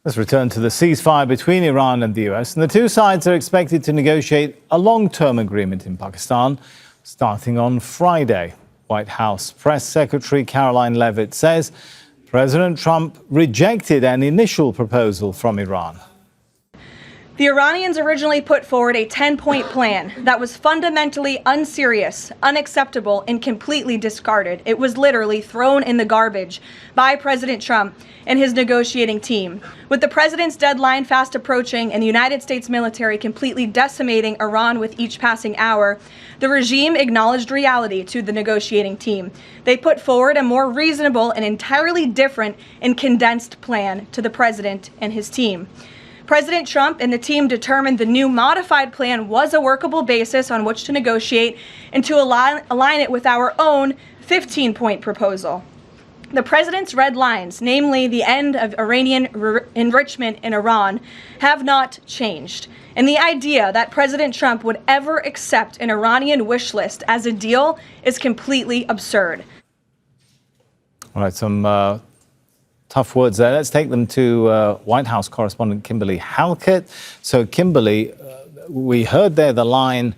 Let's return to the ceasefire between Iran and the US. And the two sides are expected to negotiate a long-term agreement in Pakistan starting on Friday. White House Press Secretary Karoline Leavitt says President Trump rejected an initial proposal from Iran. The Iranians originally put forward a 10-point plan that was fundamentally unserious, unacceptable, and completely discarded. It was literally thrown in the garbage by President Trump and his negotiating team. With the president's deadline fast approaching and the United States military completely decimating Iran with each passing hour, the regime acknowledged reality to the negotiating team. They put forward a more reasonable and entirely different and condensed plan to the president and his team. President Trump and the team determined the new modified plan was a workable basis on which to negotiate and to align it with our own 15-point proposal. The president's red lines, namely the end of Iranian enrichment in Iran, have not changed. And the idea that President Trump would ever accept an Iranian wish list as a deal is completely absurd. All right, some tough words there. Let's take them to White House correspondent Kimberly Halkett. So, Kimberly, we heard there the line,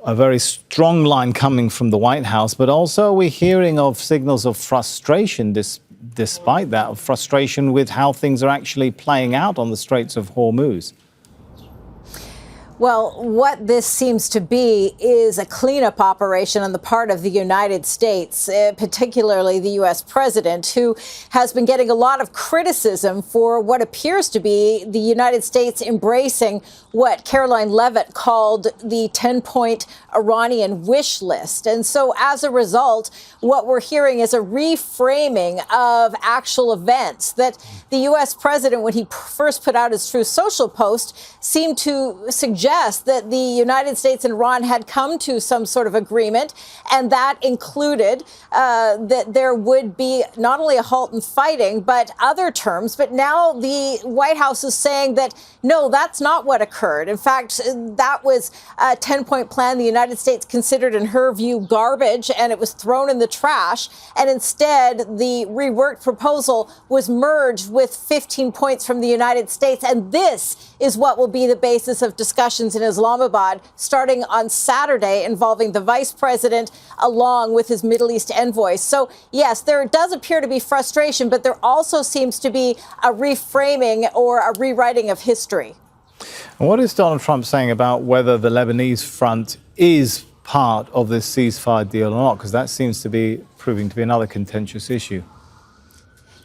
a very strong line coming from the White House, but also we're hearing of signals of frustration, despite that, of frustration with how things are actually playing out on the Straits of Hormuz. Well, what this seems to be is a cleanup operation on the part of the United States, particularly the U.S. president, who has been getting a lot of criticism for what appears to be the United States embracing what Karoline Leavitt called the 10-point Iranian wish list. And so as a result, what we're hearing is a reframing of actual events that the U.S. president, when he first put out his Truth Social post, seemed to suggest that the United States and Iran had come to some sort of agreement, and that included that there would be not only a halt in fighting, but other terms. But now the White House is saying that, no, that's not what occurred. In fact, that was a 10-point plan the United States considered, in her view, garbage, and it was thrown in the trash. And instead, the reworked proposal was merged with 15 points from the United States. And this is what will be the basis of discussions in Islamabad starting on Saturday, involving the vice president along with his Middle East envoys. So, yes, there does appear to be frustration, but there also seems to be a reframing or a rewriting of history. And what is Donald Trump saying about whether the Lebanese front is part of this ceasefire deal or not? Because that seems to be proving to be another contentious issue.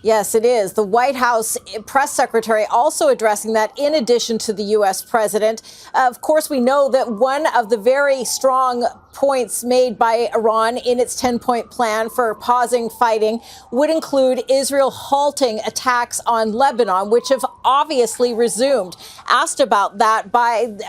Yes, it is. The White House press secretary also addressing that in addition to the U.S. president. Of course, we know that one of the very strong points made by Iran in its 10-point plan for pausing fighting would include Israel halting attacks on Lebanon, which have obviously resumed. Asked about that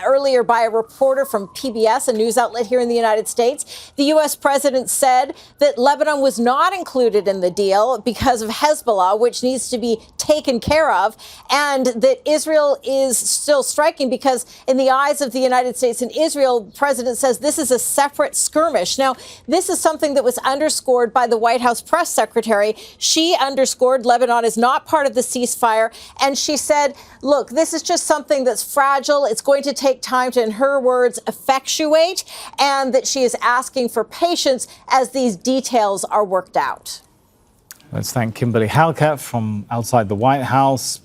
earlier by a reporter from PBS, a news outlet here in the United States, the U.S. president said that Lebanon was not included in the deal because of Hezbollah, which needs to be taken care of, and that Israel is still striking because in the eyes of the United States and Israel, the president says this is a separate skirmish. Now, this is something that was underscored by the White House press secretary. She underscored Lebanon is not part of the ceasefire, and she said, look, this is just something that's fragile. It's going to take time to, in her words, effectuate, and that she is asking for patience as these details are worked out. Let's thank Kimberly Halkett from outside the White House.